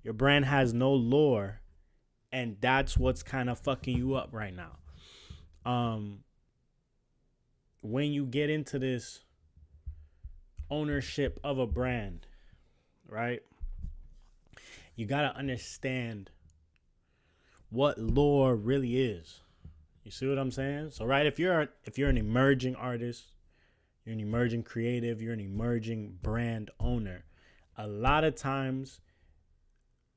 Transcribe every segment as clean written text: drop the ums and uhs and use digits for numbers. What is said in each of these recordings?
Your brand has no lore, and that's what's kind of fucking you up right now. When you get into this ownership of a brand, right? You got to understand what lore really is. You see what I'm saying? So right, if you're an emerging artist, you're an emerging creative, you're an emerging brand owner, a lot of times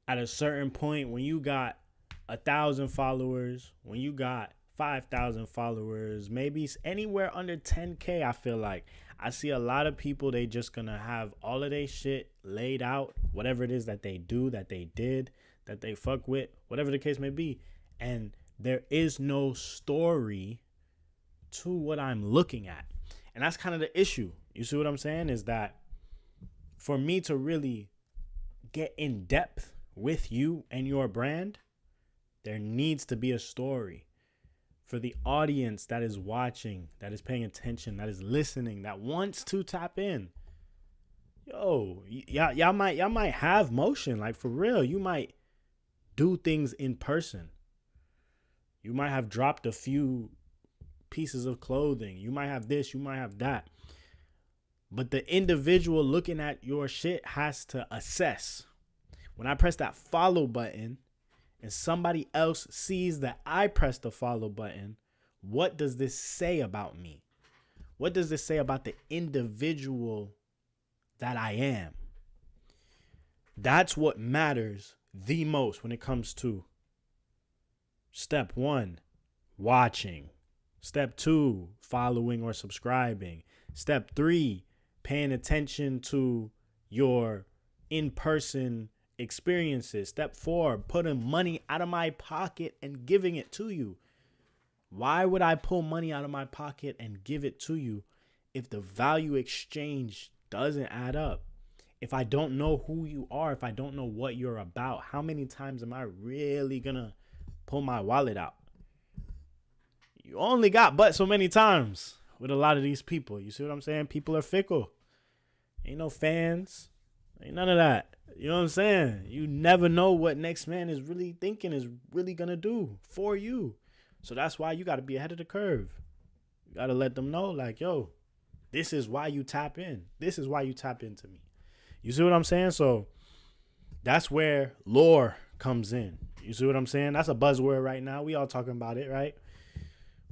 at a certain point when you got 1,000 followers, when you got 5,000 followers, maybe anywhere under 10K, I feel like I see a lot of people, they just gonna have all of their shit laid out, whatever it is that they do, that they did, that they fuck with, whatever the case may be. And there is no story to what I'm looking at. And that's kind of the issue. You see what I'm saying? Is that for me to really get in depth with you and your brand, there needs to be a story for the audience that is watching, that is paying attention, that is listening, that wants to tap in. Yo, y'all might have motion, like for real. You might do things in person. You might have dropped a few pieces of clothing. You might have this, you might have that. But the individual looking at your shit has to assess. When I press that follow button and somebody else sees that I pressed the follow button, what does this say about me? What does this say about the individual that I am? That's what matters the most when it comes to step 1, watching. Step 2, following or subscribing. Step 3, paying attention to your in-person experiences. Step 4, putting money out of my pocket and giving it to you. Why would I pull money out of my pocket and give it to you if the value exchange doesn't add up? If I don't know who you are, if I don't know what you're about, how many times am I really gonna pull my wallet out? You only got but so many times with a lot of these people. You see what I'm saying? People are fickle. Ain't no fans. Ain't none of that. You know what I'm saying? You never know what next man is really thinking, is really gonna do for you. So that's why you gotta be ahead of the curve. You gotta let them know, like, yo, this is why you tap in. This is why you tap into me. You see what I'm saying? So that's where lore comes in. You see what I'm saying? That's a buzzword right now. We all talking about it, right?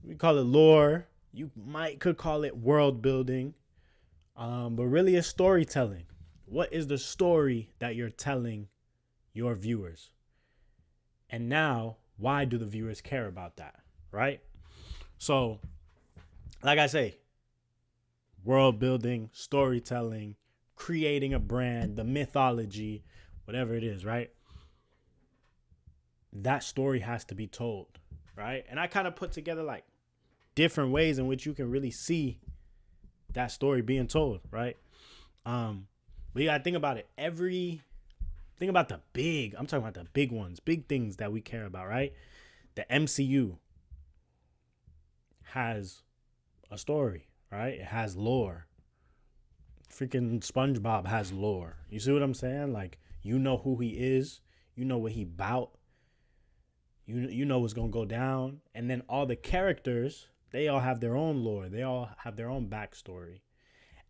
We call it lore. You could call it world building. But really it's storytelling. What is the story that you're telling your viewers? And now, why do the viewers care about that, right? So, like I say, world building, storytelling, creating a brand, the mythology, whatever it is, right? That story has to be told, right? And I kind of put together like different ways in which you can really see that story being told, right? But you gotta think about it. Think about I'm talking about the big ones, big things that we care about, right? The MCU has a story, right? It has lore. Freaking SpongeBob has lore. You see what I'm saying? Like, you know who he is. You know what he about. You know what's gonna go down. And then all the characters, they all have their own lore. They all have their own backstory.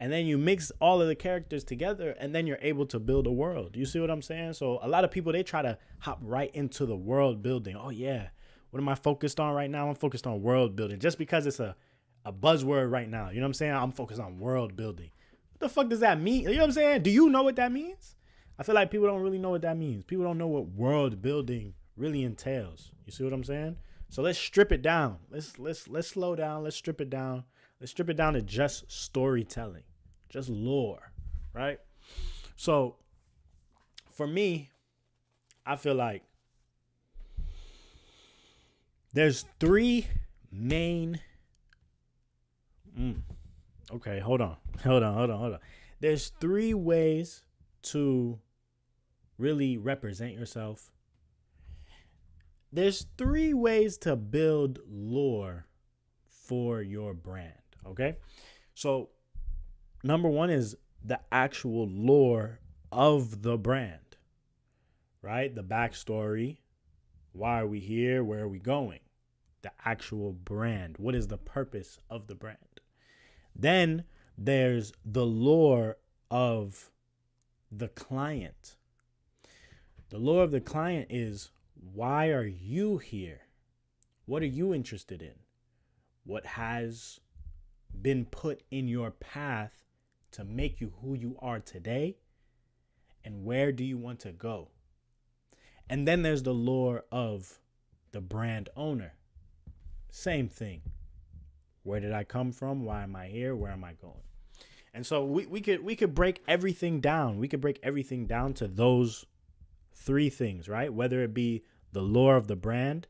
And then you mix all of the characters together, and then you're able to build a world. You see what I'm saying? So a lot of people, they try to hop right into the world building. Oh, yeah. What am I focused on right now? I'm focused on world building. Just because it's a buzzword right now. You know what I'm saying? I'm focused on world building. What the fuck does that mean? You know what I'm saying? Do you know what that means? I feel like people don't really know what that means. People don't know what world building really entails. You see what I'm saying? So let's strip it down. Let's slow down. Let's strip it down. Let's strip it down to just storytelling. Just lore, right? So for me, I feel like there's 3 main. Okay, hold on. There's 3 ways to really represent yourself. There's 3 ways to build lore for your brand, okay? So number 1 is the actual lore of the brand, right? The backstory. Why are we here? Where are we going? The actual brand. What is the purpose of the brand? Then there's the lore of the client. The lore of the client is, why are you here? What are you interested in? What has been put in your path to make you who you are today? And where do you want to go? And then there's the lore of the brand owner. Same thing. Where did I come from? Why am I here? Where am I going? And so we could break everything down. We could break everything down to those three things, right? Whether it be the lore of the brand,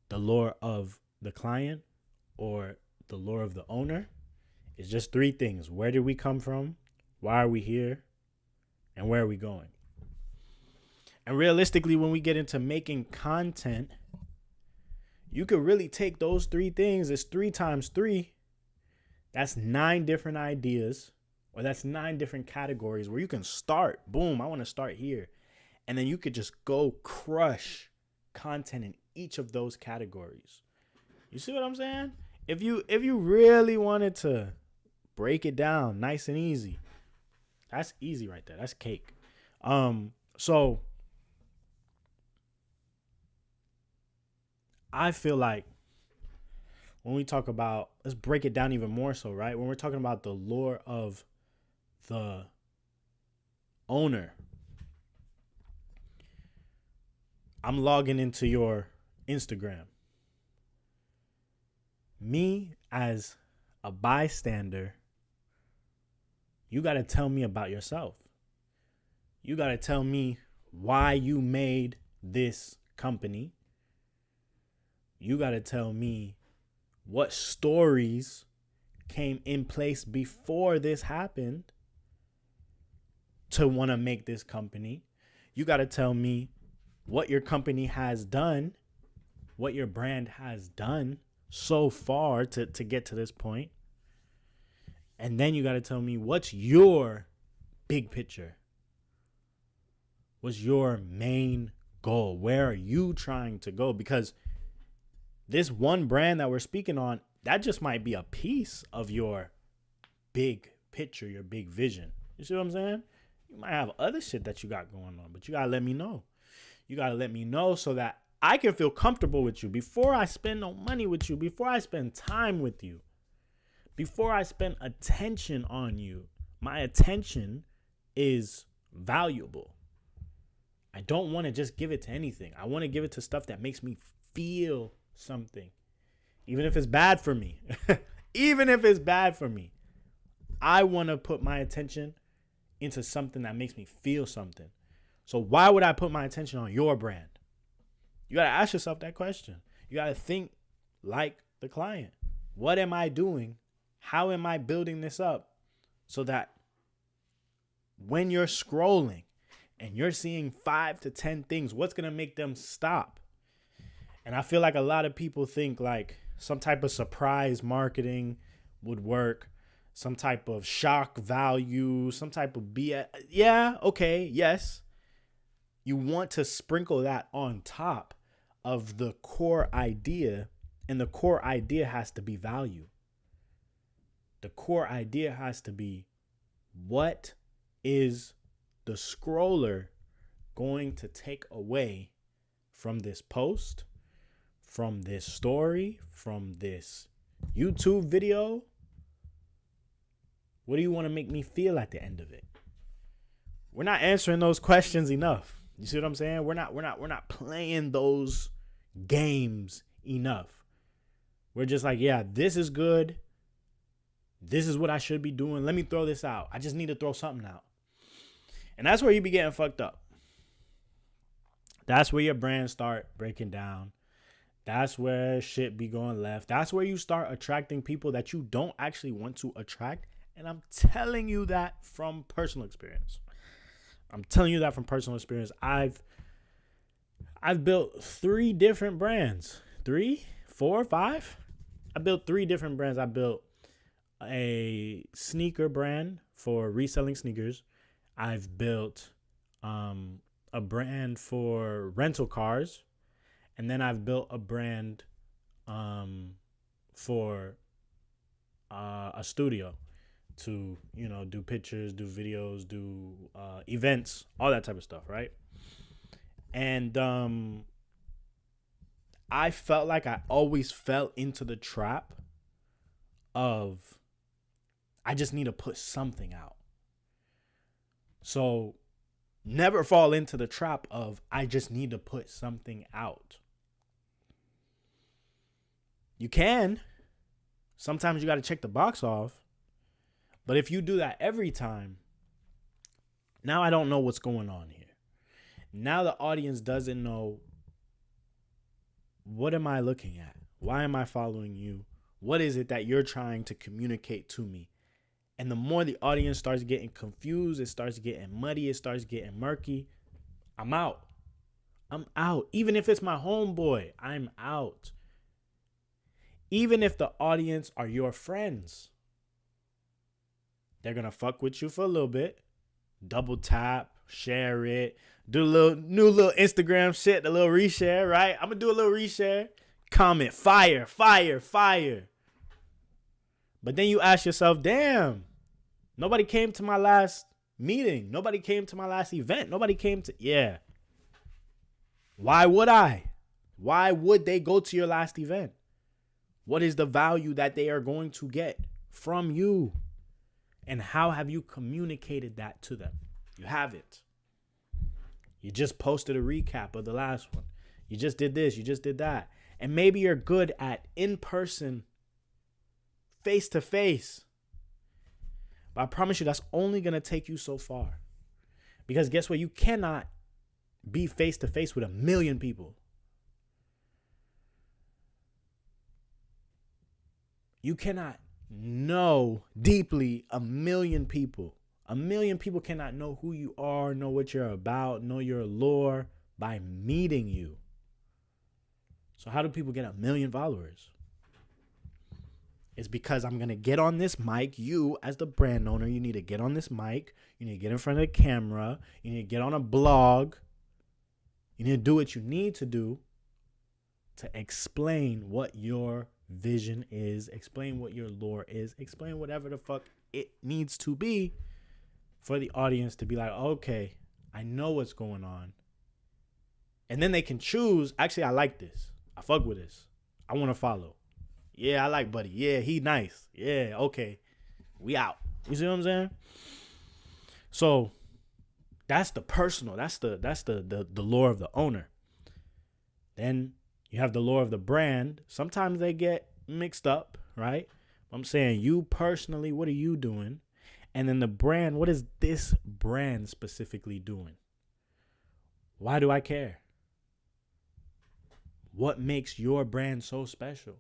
the lore of the client, or the lore of the owner. It's just three things. Where did we come from? Why are we here? And where are we going? And realistically, when we get into making content, you could really take those three things. It's 3 times 3. That's 9 different ideas, or that's 9 different categories where you can start. Boom, I want to start here. And then you could just go crush content in each of those categories. You see what I'm saying? If you really wanted to break it down nice and easy, that's easy right there. That's cake. So I feel like when we talk about, let's break it down even more so, right? When we're talking about the lore of the owner, I'm logging into your Instagram. Me as a bystander, you got to tell me about yourself. You got to tell me why you made this company. You got to tell me what stories came in place before this happened to want to make this company. You got to tell me what your company has done, what your brand has done so far to get to this point. And then you got to tell me what's your big picture. What's your main goal? Where are you trying to go? Because this one brand that we're speaking on, that just might be a piece of your big picture, your big vision. You see what I'm saying? You might have other shit that you got going on, but you got to let me know. You got to let me know so that I can feel comfortable with you before I spend no money with you, before I spend time with you, before I spend attention on you. My attention is valuable. I don't want to just give it to anything. I want to give it to stuff that makes me feel something, even if it's bad for me. Even if it's bad for me, I want to put my attention into something that makes me feel something. So why would I put my attention on your brand? You got to ask yourself that question. You got to think like the client. What am I doing? How am I building this up so that when you're scrolling and you're seeing 5 to 10 things, what's going to make them stop? And I feel like a lot of people think like some type of surprise marketing would work, some type of shock value, some type of BS. Yeah, okay, yes. You want to sprinkle that on top of the core idea, and the core idea has to be value. The core idea has to be, what is the scroller going to take away from this post, from this story, from this YouTube video? What do you want to make me feel at the end of it? We're not answering those questions enough. You see what I'm saying? We're not playing those games enough. We're just like, yeah, this is good. This is what I should be doing. Let me throw this out. I just need to throw something out. And that's where you be getting fucked up. That's where your brand start breaking down. That's where shit be going left. That's where you start attracting people that you don't actually want to attract. And I'm telling you that from personal experience. I've built 3 different brands. 3, 4, 5. I built 3 different brands. I built a sneaker brand for reselling sneakers. I've built a a brand for rental cars, and then I've built a brand for a studio to, do pictures, do videos, do events, all that type of stuff, right? And I felt like I always fell into the trap of I just need to put something out. So never fall into the trap of I just need to put something out. You can. Sometimes you got to check the box off. But if you do that every time, now I don't know what's going on here. Now the audience doesn't know, what am I looking at? Why am I following you? What is it that you're trying to communicate to me? And the more the audience starts getting confused, it starts getting muddy, it starts getting murky, I'm out. I'm out. Even if it's my homeboy, I'm out. Even if the audience are your friends, they're going to fuck with you for a little bit. Double tap, share it, do a new little Instagram shit, a little reshare, right? I'm going to do a little reshare. Comment, fire, fire, fire. But then you ask yourself, damn, nobody came to my last meeting. Nobody came to my last event. Nobody came to, yeah. Why would I? Why would they go to your last event? What is the value that they are going to get from you? And how have you communicated that to them? You haven't. You just posted a recap of the last one. You just did this. You just did that. And maybe you're good at in-person, face-to-face. But I promise you that's only going to take you so far. Because guess what? You cannot be face-to-face with 1 million people. You cannot know deeply 1 million people. 1 million people cannot know who you are, know what you're about, know your lore by meeting you. So how do people get 1 million followers? It's because I'm going to get on this mic. You, as the brand owner, you need to get on this mic. You need to get in front of the camera. You need to get on a blog. You need to do what you need to do to explain what your vision is, explain what your lore is, explain whatever the fuck it needs to be for the audience to be like, okay, I know what's going on. And then they can choose, actually, I like this. I fuck with this. I want to follow. Yeah, I like Buddy. Yeah, he nice. Yeah, okay. We out. You see what I'm saying? So that's the personal. That's the lore of the owner. Then you have the lore of the brand. Sometimes they get mixed up, right? I'm saying you personally, what are you doing? And then the brand, what is this brand specifically doing? Why do I care? What makes your brand so special?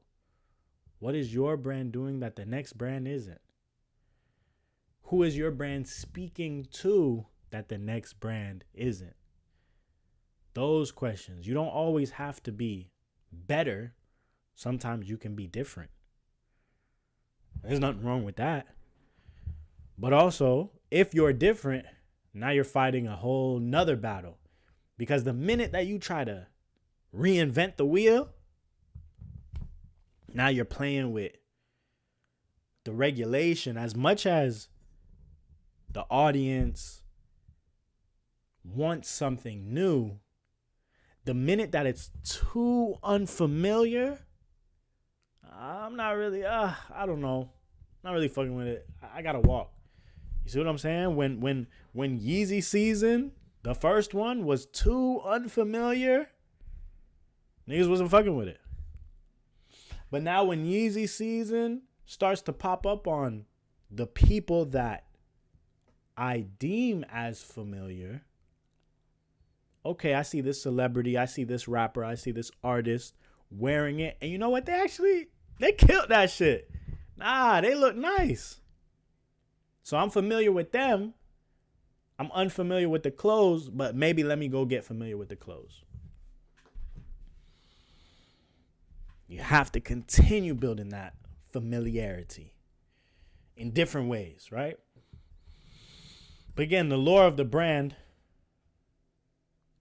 What is your brand doing that the next brand isn't? Who is your brand speaking to that the next brand isn't? Those questions. You don't always have to be better. Sometimes you can be different. There's nothing wrong with that. But also, if you're different, now you're fighting a whole nother battle. Because the minute that you try to reinvent the wheel, now you're playing with the regulation. As much as the audience wants something new, the minute that it's too unfamiliar, I'm not really, I don't know. Not really fucking with it. I gotta walk. You see what I'm saying? When Yeezy season, the first one, was too unfamiliar, niggas wasn't fucking with it. But now when Yeezy season starts to pop up on the people that I deem as familiar, okay, I see this celebrity, I see this rapper, I see this artist wearing it. And you know what? They killed that shit. Nah, they look nice. So I'm familiar with them. I'm unfamiliar with the clothes, but maybe let me go get familiar with the clothes. You have to continue building that familiarity in different ways, right? But again, the lore of the brand,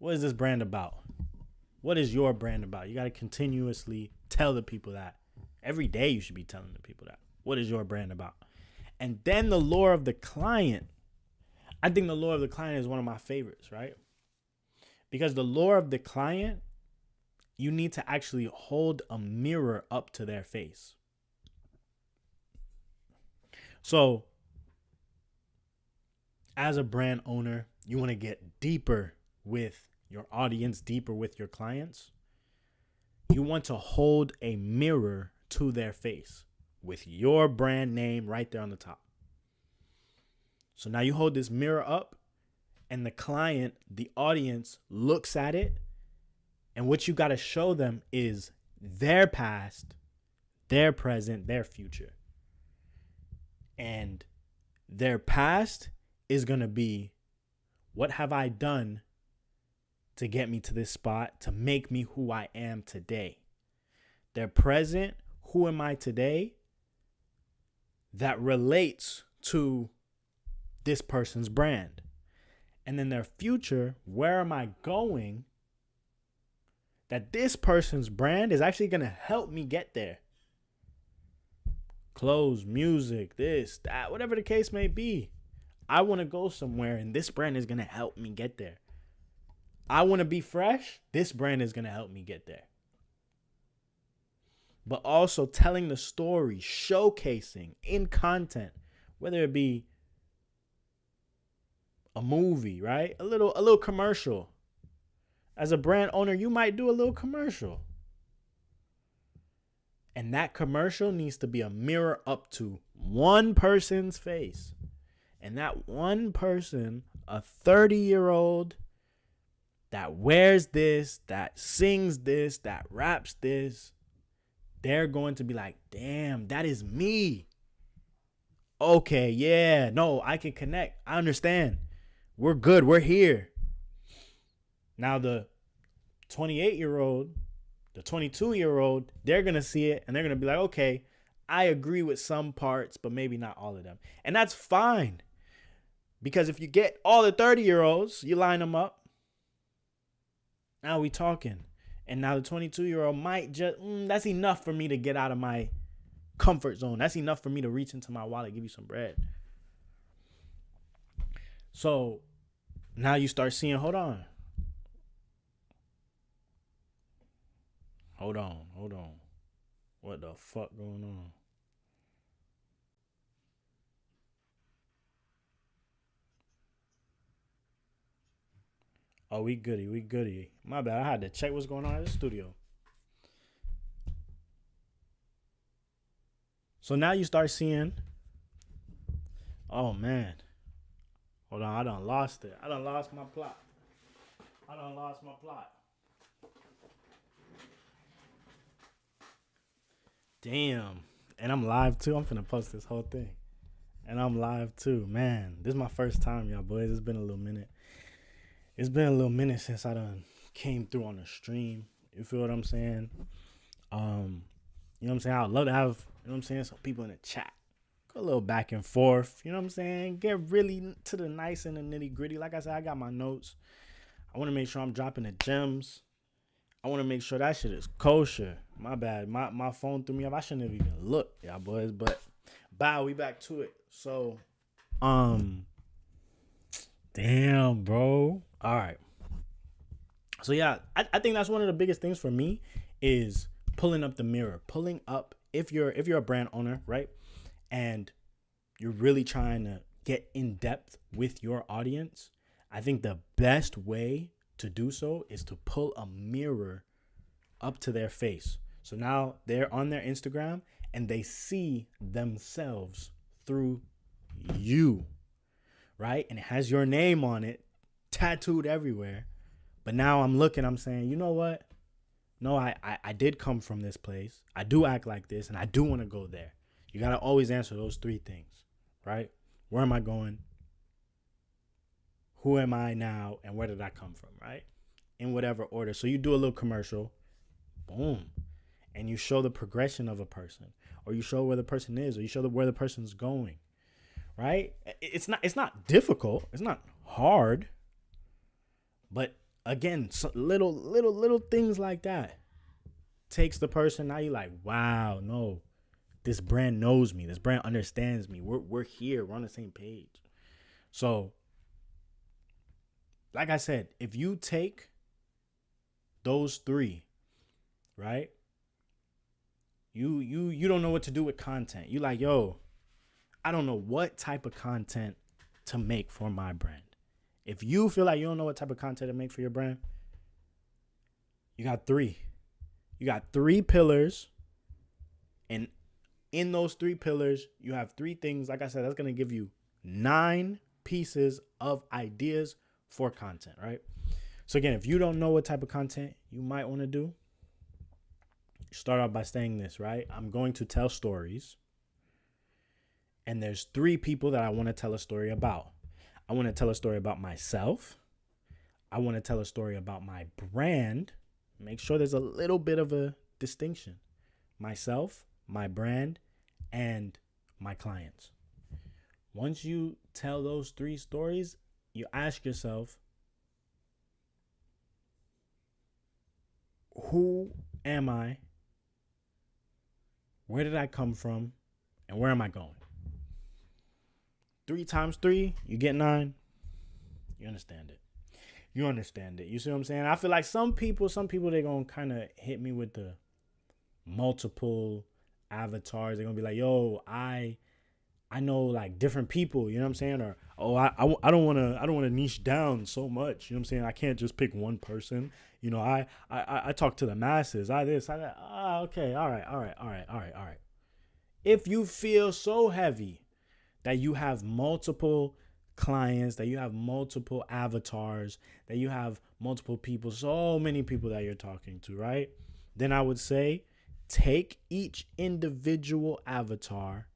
What is this brand about? What is your brand about? You got to continuously tell the people that. Every day you should be telling the people that. What is your brand about? And then the lore of the client. I think the lore of the client is one of my favorites, right? Because the lore of the client, you need to actually hold a mirror up to their face. So, as a brand owner, you want to get deeper with your audience, deeper with your clients. You want to hold a mirror to their face with your brand name right there on the top. So now you hold this mirror up and the client, the audience looks at it, and what you got to show them is their past, their present, their future. And their past is going to be, what have I done to get me to this spot, to make me who I am today? Their present, who am I today, that relates to this person's brand. And then their future, where am I going, that this person's brand is actually going to help me get there. Clothes, music, this, that, whatever the case may be. I want to go somewhere and this brand is going to help me get there. I want to be fresh. This brand is going to help me get there. But also telling the story, showcasing in content, whether it be a movie, right? A little commercial. As a brand owner, you might do a little commercial. And that commercial needs to be a mirror up to one person's face. And that one person, a 30-year-old that wears this, that sings this, that raps this, they're going to be like, damn, that is me. Okay, yeah, no, I can connect. I understand. We're good. We're here. Now the 28-year-old, the 22-year-old, they're going to see it and they're going to be like, okay, I agree with some parts, but maybe not all of them. And that's fine. Because if you get all the 30-year-olds, you line them up. Now we talking. And now the 22-year-old might just, that's enough for me to get out of my comfort zone. That's enough for me to reach into my wallet, give you some bread. So now you start seeing, hold on. What the fuck going on? Oh, we goody. My bad. I had to check what's going on in the studio. So now you start seeing, oh man. Hold on, I done lost it. I done lost my plot. Damn. And I'm live too. I'm finna post this whole thing. And I'm live too. Man, this is my first time, y'all boys. It's been a little minute. Since I done came through on the stream. You feel what I'm saying? You know what I'm saying? I'd love to have, you know what I'm saying, some people in the chat. Go a little back and forth. You know what I'm saying? Get really to the nice and the nitty gritty. Like I said, I got my notes. I want to make sure I'm dropping the gems. I want to make sure that shit is kosher. My bad. My phone threw me off. I shouldn't have even looked, y'all boys. But we back to it. So, damn, bro. All right. So yeah, I think that's one of the biggest things for me is pulling up the mirror. Pulling up, if you're a brand owner, right? And you're really trying to get in depth with your audience, I think the best way to do so is to pull a mirror up to their face. So now they're on their Instagram and they see themselves through you, right? And it has your name on it, tattooed everywhere. But now I'm saying, you know what? No, I did come from this place. I do act like this and I do want to go there. You got to always answer those three things, right? Where am I going? Who am I now? And where did I come from, right? In whatever order. So you do a little commercial, boom. And you show the progression of a person, or you show where the person is, or you show where the person's going, right? It's not difficult. It's not hard, but again, so little things like that takes the person. Now you're like, wow, no, this brand knows me. This brand understands me. We're here. We're on the same page. So, like I said, if you take those three, right? You don't know what to do with content. You like, yo, I don't know what type of content to make for my brand. If you feel like you don't know what type of content to make for your brand, you got three. You got three pillars. And in those three pillars, you have three things. Like I said, that's going to give you 9 pieces of ideas for content, right? So again, if you don't know what type of content you might want to do, start off by saying this, right? I'm going to tell stories. And there's 3 people that I want to tell a story about. I want to tell a story about myself. I want to tell a story about my brand. Make sure there's a little bit of a distinction. Myself, my brand, and my clients. Once you tell those 3 stories, you ask yourself, who am I? Where did I come from? And where am I going? 3 times 3, you get 9. You understand it. You understand it. You see what I'm saying? I feel like some people, they're going to kind of hit me with the multiple avatars. They're going to be like, yo, I know like different people, you know what I'm saying? Or, oh, I don't want to niche down so much. You know what I'm saying? I can't just pick one person. You know, I talk to the masses. I this, I that. Okay. All right. If you feel so heavy that you have multiple clients, that you have multiple avatars, that you have multiple people, so many people that you're talking to, right? Then I would say take each individual avatar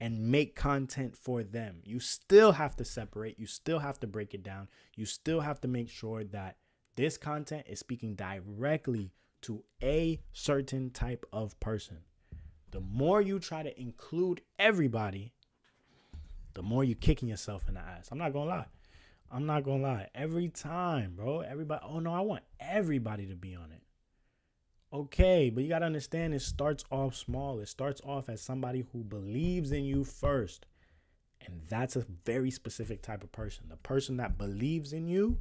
and make content for them. You still have to separate. You still have to break it down. You still have to make sure that this content is speaking directly to a certain type of person. The more you try to include everybody, the more you're kicking yourself in the ass. I'm not going to lie. Every time, bro, everybody, oh no, I want everybody to be on it. Okay, but you got to understand it starts off small. It starts off as somebody who believes in you first. And that's a very specific type of person. The person that believes in you,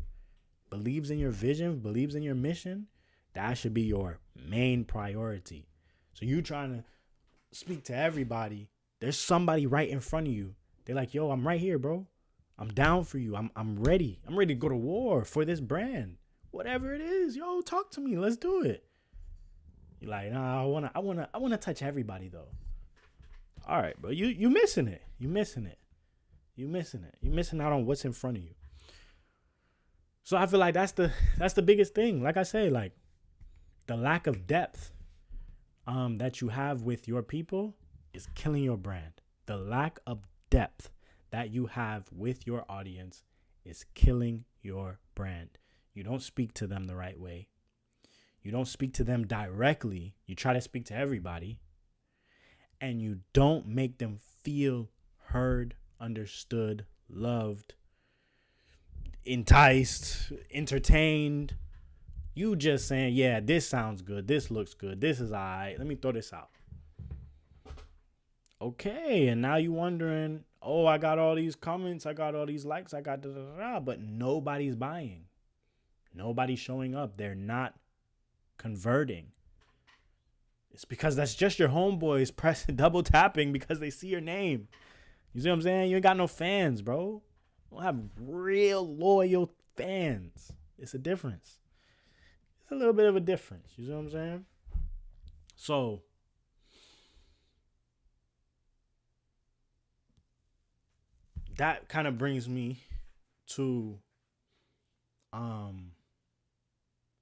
believes in your vision, believes in your mission, that should be your main priority. So you trying to speak to everybody, there's somebody right in front of you. They're like, yo, I'm right here, bro. I'm down for you. I'm ready. I'm ready to go to war for this brand. Whatever it is, yo, talk to me. Let's do it. You're like, nah, I wanna touch everybody though. All right, bro. You missing it. You missing out on what's in front of you. So I feel like that's the biggest thing. Like I say, like the lack of depth that you have with your people is killing your brand. The lack of depth that you have with your audience is killing your brand. You don't speak to them the right way. You don't speak to them directly. You try to speak to everybody. And you don't make them feel heard, understood, loved, enticed, entertained. You just saying, yeah, this sounds good. This looks good. This is all right. Let me throw this out. Okay, and now you wondering, oh, I got all these comments, I got all these likes, I got da-da-da-da, but nobody's buying. Nobody's showing up. They're not converting. It's because that's just your homeboys pressing, double tapping because they see your name. You see what I'm saying? You ain't got no fans, bro. You don't have real loyal fans. It's a difference. It's a little bit of a difference. You see what I'm saying? So, that kind of brings me to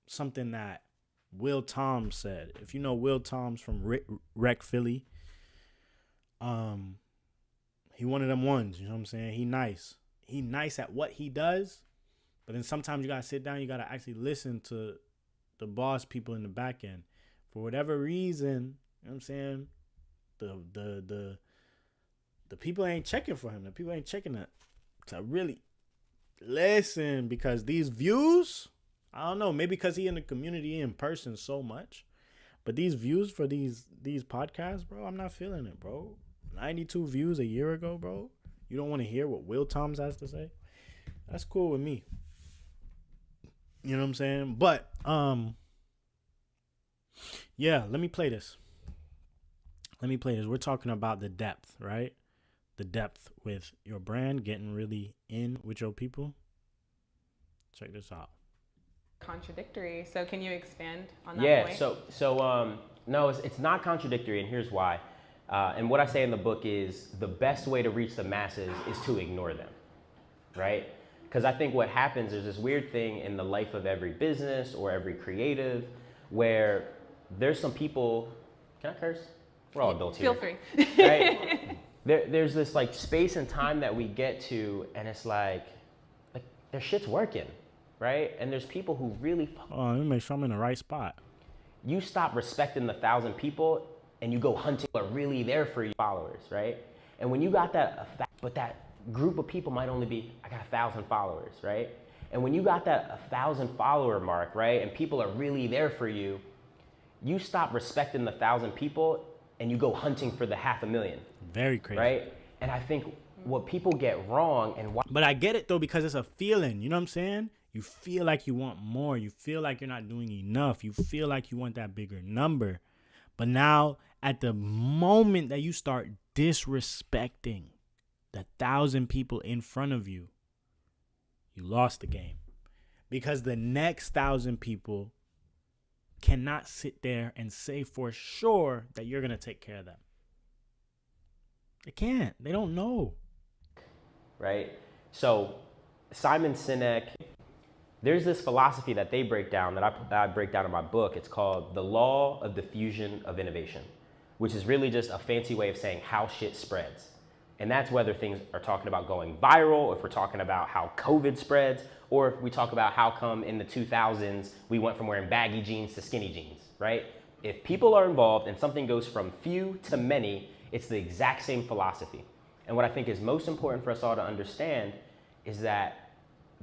something that Will Toms said. If you know Will Toms from Rec Philly, he one of them ones, you know what I'm saying? He nice at what he does, but then sometimes you gotta sit down, you gotta actually listen to the boss people in the back end. For whatever reason, you know what I'm saying? The people ain't checking for him. The people ain't checking to really listen, because these views, I don't know. Maybe because he in the community in person so much. But these views for these podcasts, bro, I'm not feeling it, bro. 92 views a year ago, bro. You don't want to hear what Will Thoms has to say? That's cool with me. You know what I'm saying? But yeah, let me play this. We're talking about the depth, right? The depth with your brand, getting really in with your people. Check this out. Contradictory. So can you expand on that point? No, it's not contradictory, and here's why. And what I say in the book is the best way to reach the masses is to ignore them, right? Because I think what happens is this weird thing in the life of every business or every creative where there's some people, can I curse? We're all adults Feel here. Feel free. Right? There's this like space and time that we get to, and it's like their shit's working, right? And there's people who really, let me make sure I'm in the right spot. You stop respecting the 1,000 people and you go hunting are really there for your followers, right? And when you got that effect, but that group of people might only be, I got 1,000 followers, right? And when you got that 1,000 follower mark, right, and people are really there for you, you stop respecting the 1,000 people and you go hunting for the 500,000. Very crazy. Right? And I think what people get wrong and why. But I get it though, because it's a feeling, you know what I'm saying? You feel like you want more. You feel like you're not doing enough. You feel like you want that bigger number. But now at the moment that you start disrespecting the 1,000 people in front of you, you lost the game. Because the next 1,000 people cannot sit there and say for sure that you're going to take care of them. They can't. They don't know. Right? So Simon Sinek, there's this philosophy that they break down that I break down in my book. It's called the law of diffusion of innovation, which is really just a fancy way of saying how shit spreads. And that's whether things are talking about going viral, if we're talking about how COVID spreads, or if we talk about how come in the 2000s we went from wearing baggy jeans to skinny jeans, right? If people are involved and something goes from few to many, it's the exact same philosophy. And what I think is most important for us all to understand is that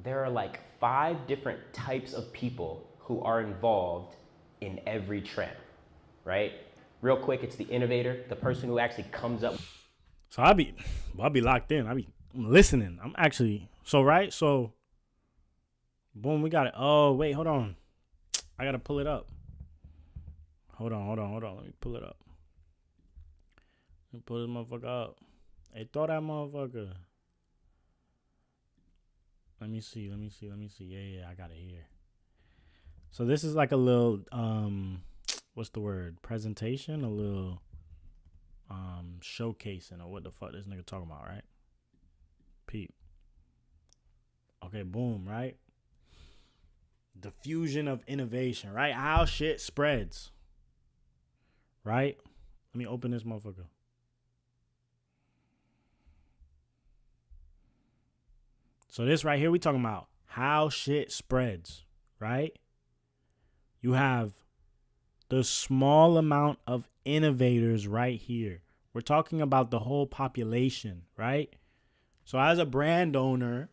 there are like 5 different types of people who are involved in every trend, right? Real quick, it's the innovator, the person who actually comes up. So I'll be locked in. I'm listening. I'm actually, so boom, we got it. Oh, wait, hold on. I got to pull it up. Hold on. Let me pull it up. Let me pull this motherfucker up. Hey, throw that motherfucker. Let me see. Yeah, I got it here. So this is like a little, what's the word? Presentation? A little showcasing or what the fuck this nigga talking about, right? Peep. Okay, boom, right? Diffusion of innovation, right? How shit spreads. Right? Let me open this motherfucker. So this right here, we talking about how shit spreads, right? You have the small amount of innovators right here. We're talking about the whole population, right? So as a brand owner,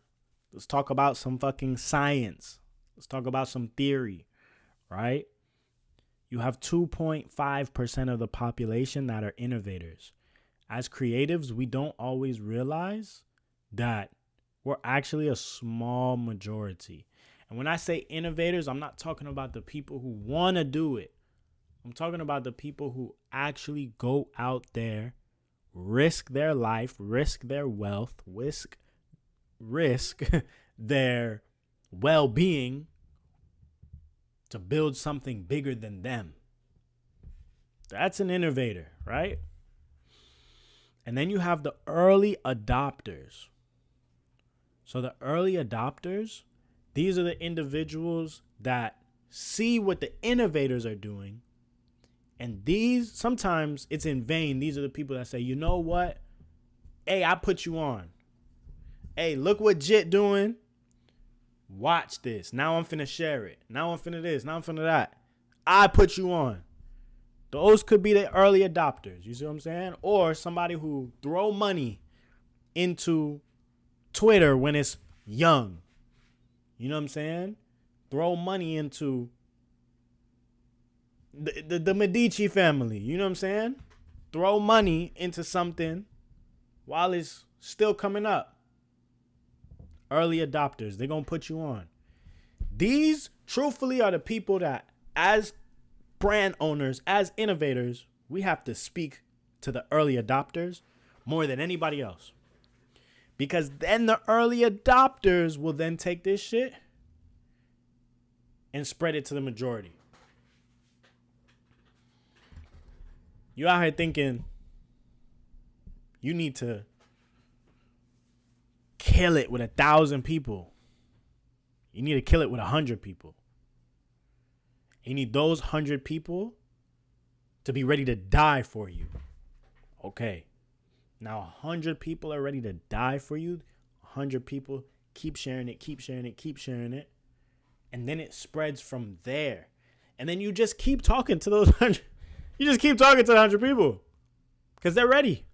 let's talk about some fucking science. Let's talk about some theory, right? You have 2.5% of the population that are innovators. As creatives, we don't always realize that we're actually a small majority. And when I say innovators, I'm not talking about the people who want to do it. I'm talking about the people who actually go out there, risk their life, risk their wealth, risk their well-being to build something bigger than them. That's an innovator, right? And then you have the early adopters. So the early adopters, these are the individuals that see what the innovators are doing. And these, sometimes it's in vain. These are the people that say, you know what? Hey, I put you on. Hey, look what Jit doing. Watch this. Now I'm finna share it. Now I'm finna this. Now I'm finna that. I put you on. Those could be the early adopters. You see what I'm saying? Or somebody who throw money into Twitter when it's young. You know what I'm saying? throw money into the Medici family. You know what I'm saying? Throw money into something while it's still coming up. Early adopters, they're going to put you on. These, truthfully, are the people that, as brand owners, as innovators, we have to speak to the early adopters more than anybody else. Because then the early adopters will then take this shit and spread it to the majority. You out here thinking you need to kill it with 1,000 people. You need to kill it with 100 people. You need those 100 people to be ready to die for you. Okay. Now 100 people are ready to die for you. 100 people keep sharing it, keep sharing it, keep sharing it. And then it spreads from there. And then you just keep talking to those 100. You just keep talking to the 100 people because they're ready.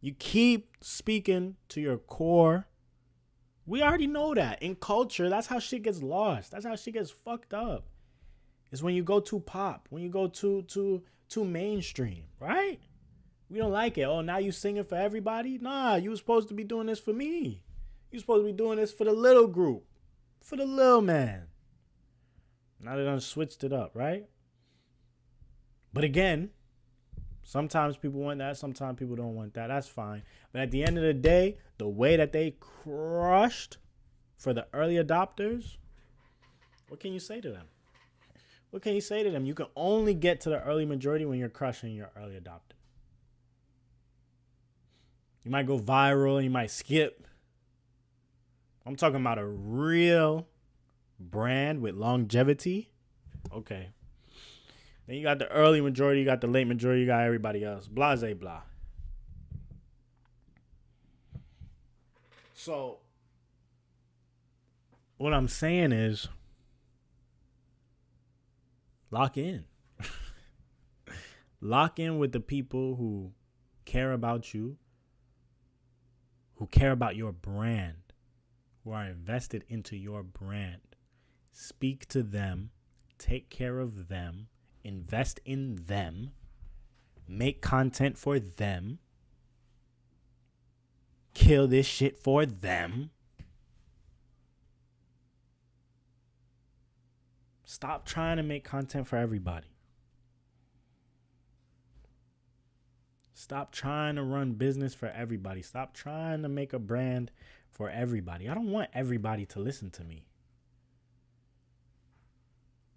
You keep speaking to your core. We already know that. In culture, that's how shit gets lost. That's how shit gets fucked up. It's when you go too pop, when you go too mainstream, right? We don't like it. Oh, now you singing for everybody? Nah, you were supposed to be doing this for me. You supposed to be doing this for the little group, for the little man. Now they done switched it up, right? But again, sometimes people want that. Sometimes people don't want that. That's fine. But at the end of the day, the way that they crushed for the early adopters, what can you say to them? What can you say to them? You can only get to the early majority when you're crushing your early adopter. You might go viral and you might skip. I'm talking about a real brand with longevity. Okay. Then you got the early majority, you got the late majority, you got everybody else. Blase blah. So, what I'm saying is, lock in. Lock in with the people who care about you, who care about your brand, who are invested into your brand. Speak to them, take care of them, invest in them, make content for them, kill this shit for them. Stop trying to make content for everybody. Stop trying to run business for everybody. Stop trying to make a brand for everybody. I don't want everybody to listen to me.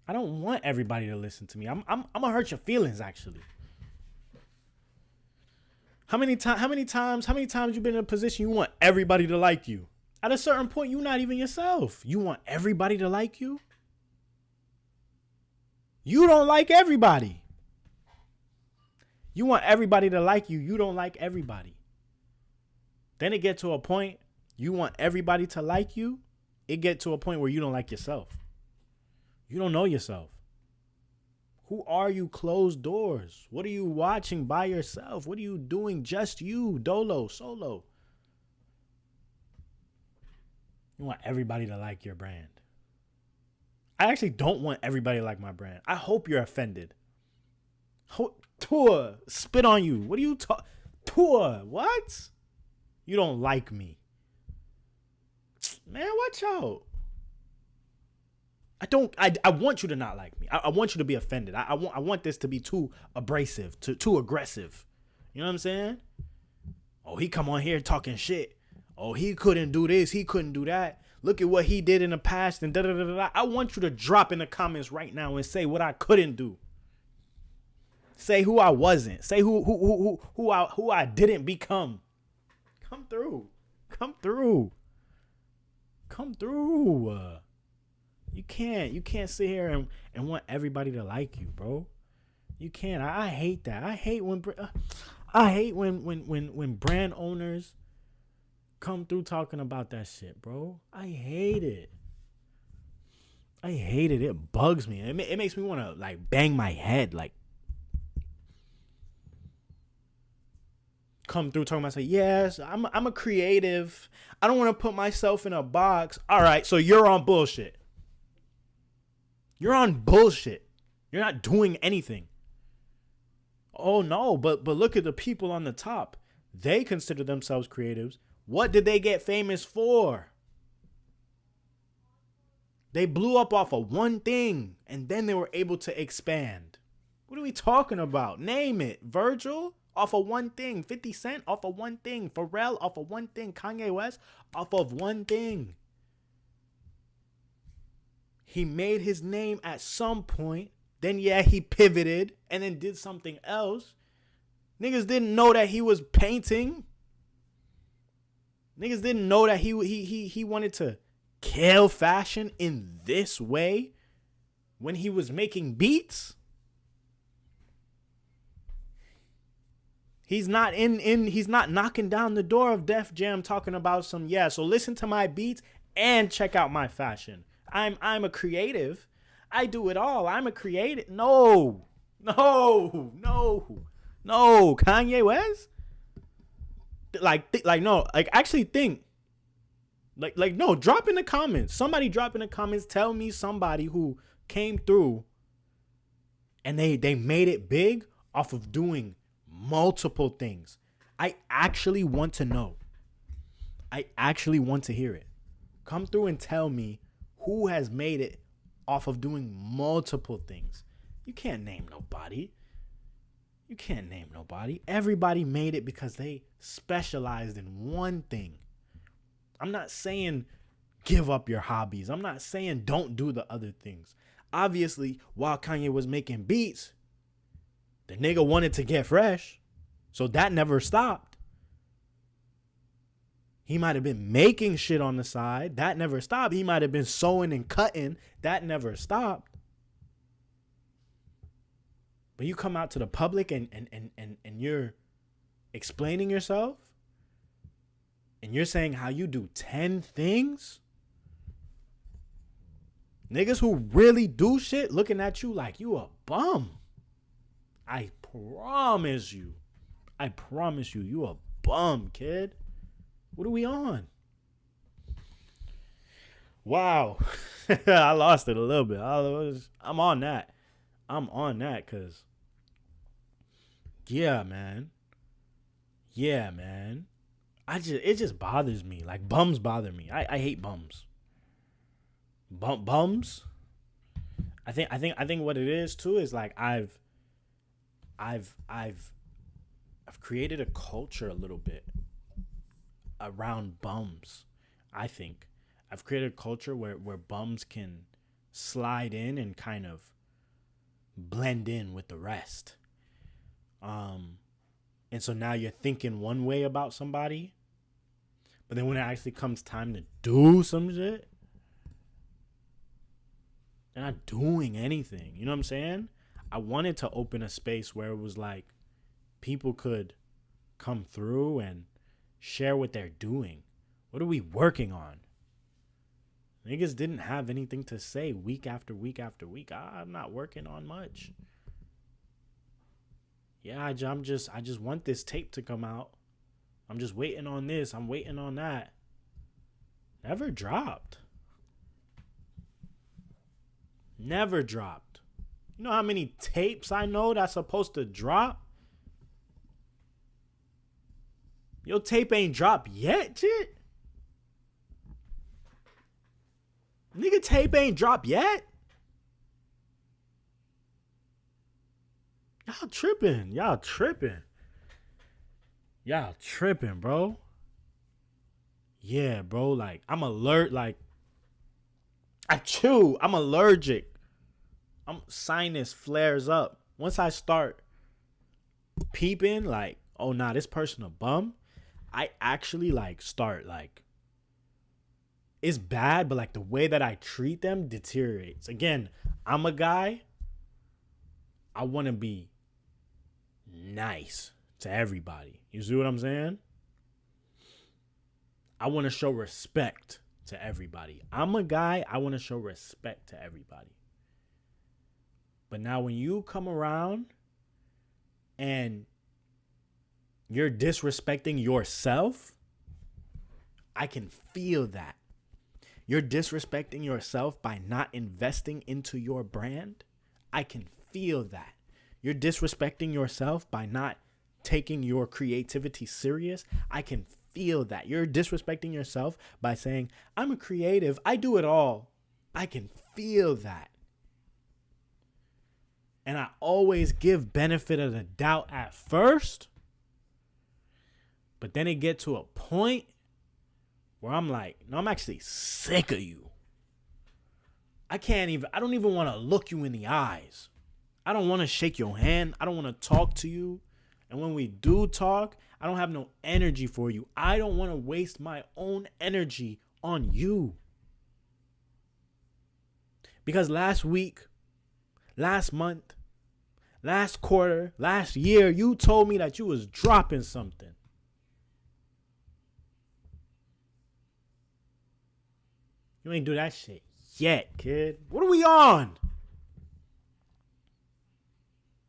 I don't want everybody to listen to me. I'm gonna hurt your feelings, actually. How many times you been in a position you want everybody to like you? At a certain point, you're not even yourself. You want everybody to like you? You don't like everybody. You want everybody to like you. You don't like everybody. Then it get to a point you want everybody to like you. It get to a point where you don't like yourself. You don't know yourself. Who are you closed doors? What are you watching by yourself? What are you doing just you, dolo, solo? You want everybody to like your brand. I actually don't want everybody to like my brand. I hope you're offended. Tour, spit on you. What are you talking? Tour, what? You don't like me. Man, watch out. I want you to not like me. I want you to be offended. I want this to be too abrasive, too aggressive. You know what I'm saying? Oh, he come on here talking shit. Oh, he couldn't do this. He couldn't do that. Look at what he did in the past and da da da da. I want you to drop in the comments right now and say what I couldn't do. Say who I wasn't. Say who I didn't become. Come through. Come through. Come through. You can't sit here and want everybody to like you, bro. You can't. I hate that. I hate when brand owners come through talking about that shit, bro. I hate it. I hate it. It bugs me. It makes me want to like bang my head. Like, come through talking about, say, yes, I'm a creative. I don't want to put myself in a box. All right, so you're on bullshit. You're on bullshit. You're not doing anything. Oh no, but look at the people on the top. They consider themselves creatives. What did they get famous for? They blew up off of one thing, and then they were able to expand. What are we talking about? Name it. Virgil off of one thing. 50 Cent off of one thing. Pharrell off of one thing. Kanye West off of one thing. He made his name at some point. Then yeah, he pivoted and then did something else. Niggas didn't know that he was painting. Niggas didn't know that he wanted to kill fashion in this way when he was making beats. He's not he's not knocking down the door of Def Jam talking about some, yeah, so listen to my beats and check out my fashion. I'm a creative. I do it all. I'm a creative. No. Kanye West? Actually think. No, drop in the comments. Somebody drop in the comments. Tell me somebody who came through and they made it big off of doing multiple things. I actually want to know. I actually want to hear it. Come through and tell me who has made it off of doing multiple things. You can't name nobody. Everybody made it because they specialized in one thing. I'm not saying give up your hobbies. I'm not saying don't do the other things. Obviously, while Kanye was making beats, the nigga wanted to get fresh. So that never stopped. He might have been making shit on the side. That never stopped. He might have been sewing and cutting. That never stopped. But you come out to the public and you're explaining yourself. And you're saying how you do 10 things. Niggas who really do shit looking at you like you a bum. I promise you, you a bum, kid. What are we on? Wow. I lost it a little bit. I'm on that because, yeah, man. It just bothers me. Like, bums bother me. I hate bums. Bums. I think what it is too is like I've created a culture a little bit around bums. I think I've created a culture where bums can slide in and kind of blend in with the rest. And so now you're thinking one way about somebody, but then when it actually comes time to do some shit, they're not doing anything. You know what I'm saying? I wanted to open a space where it was like people could come through and share what they're doing. What are we working on? Niggas didn't have anything to say week after week after week. I'm not working on much. Yeah, I just want this tape to come out. I'm just waiting on this. I'm waiting on that. Never dropped. Never dropped. You know how many tapes I know that's supposed to drop? Your tape ain't dropped yet, shit. Nigga, tape ain't dropped yet. Y'all tripping, bro. Yeah, bro. Like, I'm allergic. Sinus flares up. Once I start peeping, like, oh, nah, this person a bum, I actually, like, start, like, it's bad, but, like, the way that I treat them deteriorates. Again, I'm a guy, I want to be nice to everybody. You see what I'm saying? I want to show respect to everybody. I'm a guy, I want to show respect to everybody. But now when you come around and you're disrespecting yourself, I can feel that. You're disrespecting yourself by not investing into your brand. I can feel that. You're disrespecting yourself by not taking your creativity serious. I can feel that. You're disrespecting yourself by saying, I'm a creative, I do it all. I can feel that. And I always give benefit of the doubt at first. But then it get to a point where I'm like, no, I'm actually sick of you. I don't even want to look you in the eyes. I don't want to shake your hand. I don't want to talk to you. And when we do talk, I don't have no energy for you. I don't want to waste my own energy on you. Because last week, last month, last quarter, last year, you told me that you was dropping something. You ain't do that shit yet, kid. What are we on?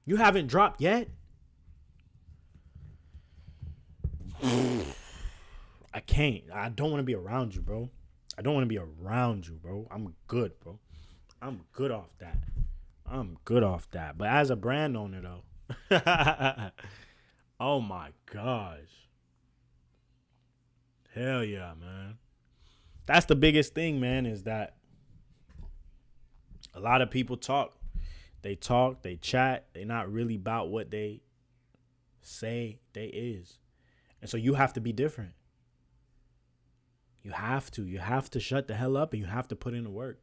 You haven't dropped yet? I can't. I don't want to be around you, bro. I don't want to be around you, bro. I'm good, bro. I'm good off that. But as a brand owner, though, oh my gosh. Hell yeah, man. That's the biggest thing, man, is that a lot of people talk. They talk, they chat. They're not really about what they say they is. And so you have to be different. You have to shut the hell up and you have to put in the work.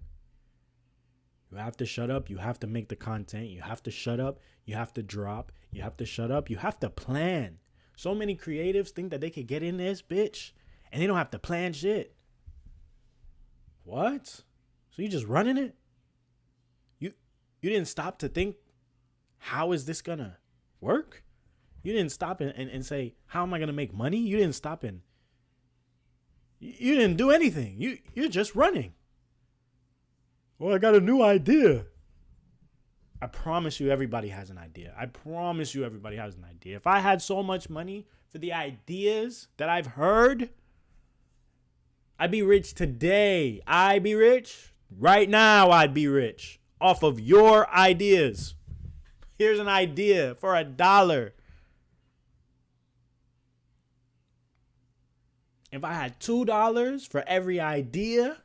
You have to shut up. You have to make the content. You have to shut up. You have to drop. You have to shut up. You have to plan. So many creatives think that they could get in this bitch and they don't have to plan shit. What? So you just running it? You didn't stop to think, how is this gonna work? You didn't stop and say, how am I gonna make money? You didn't stop and you didn't do anything. You're just running. Well, I got a new idea. I promise you everybody has an idea. If I had so much money for the ideas that I've heard, I'd be rich today. I'd be rich. Right now, I'd be rich off of your ideas. Here's an idea for $1. If I had $2 for every idea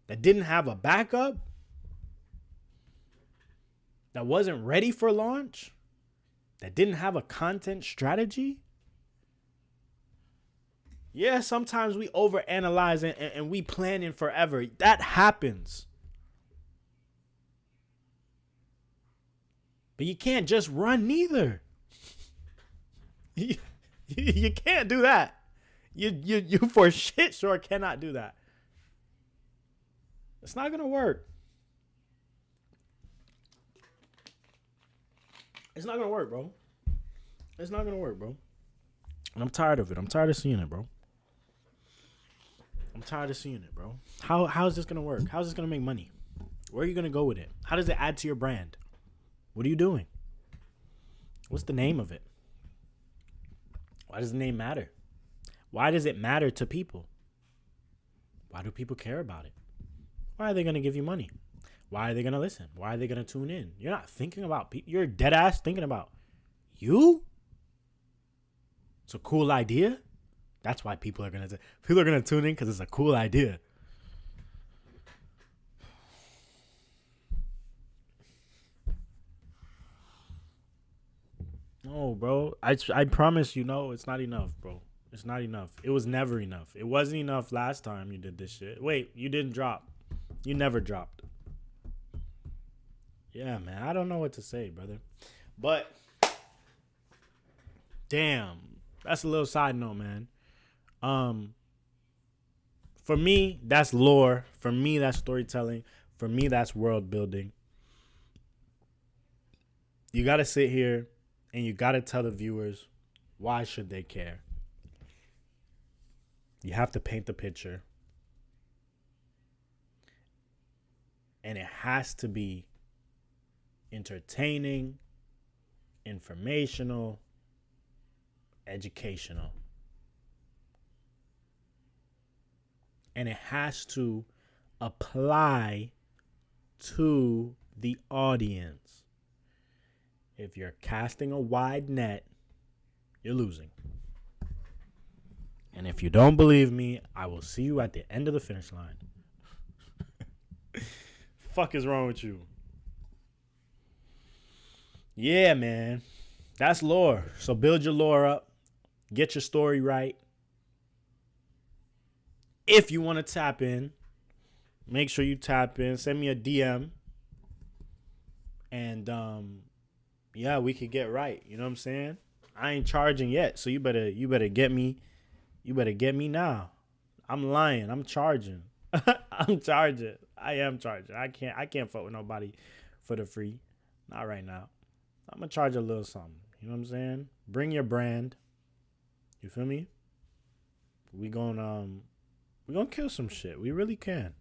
that didn't have a backup, that wasn't ready for launch, that didn't have a content strategy. Yeah, sometimes we overanalyze and we planning forever. That happens. But you can't just run neither. You can't do that. You for shit sure cannot do that. It's not gonna work. It's not gonna work, bro. It's not gonna work, bro. And I'm tired of it. I'm tired of seeing it, bro. How is this gonna work? How is this gonna make money? Where are you gonna go with it? How does it add to your brand? What are you doing? What's the name of it? Why does the name matter? Why does it matter to people? Why do people care about it? Why are they going to give you money? Why are they going to listen? Why are they going to tune in? You're not thinking about people. You're dead ass thinking about you? It's a cool idea. That's why people are going to tune in, because it's a cool idea. No, bro. I promise you, no, it's not enough, bro. It's not enough. It was never enough. It wasn't enough last time you did this shit. Wait, you didn't drop. You never dropped. Yeah, man. I don't know what to say, brother. But, damn. That's a little side note, man. For me, that's lore. For me, that's storytelling. For me, that's world building. You got to sit here and you got to tell the viewers, why should they care? You have to paint the picture. And it has to be entertaining, informational, educational. And it has to apply to the audience. If you're casting a wide net, you're losing. And if you don't believe me, I will see you at the end of the finish line. Fuck is wrong with you? Yeah, man. That's lore. So build your lore up. Get your story right. If you want to tap in, make sure you tap in. Send me a DM. And yeah, we could get right. You know what I'm saying? I ain't charging yet, so you better get me. You better get me now. I'm lying. I'm charging. I'm charging. I am charging. I can't fuck with nobody for the free. Not right now. I'm gonna charge a little something. You know what I'm saying? Bring your brand. You feel me? We gonna kill some shit. We really can.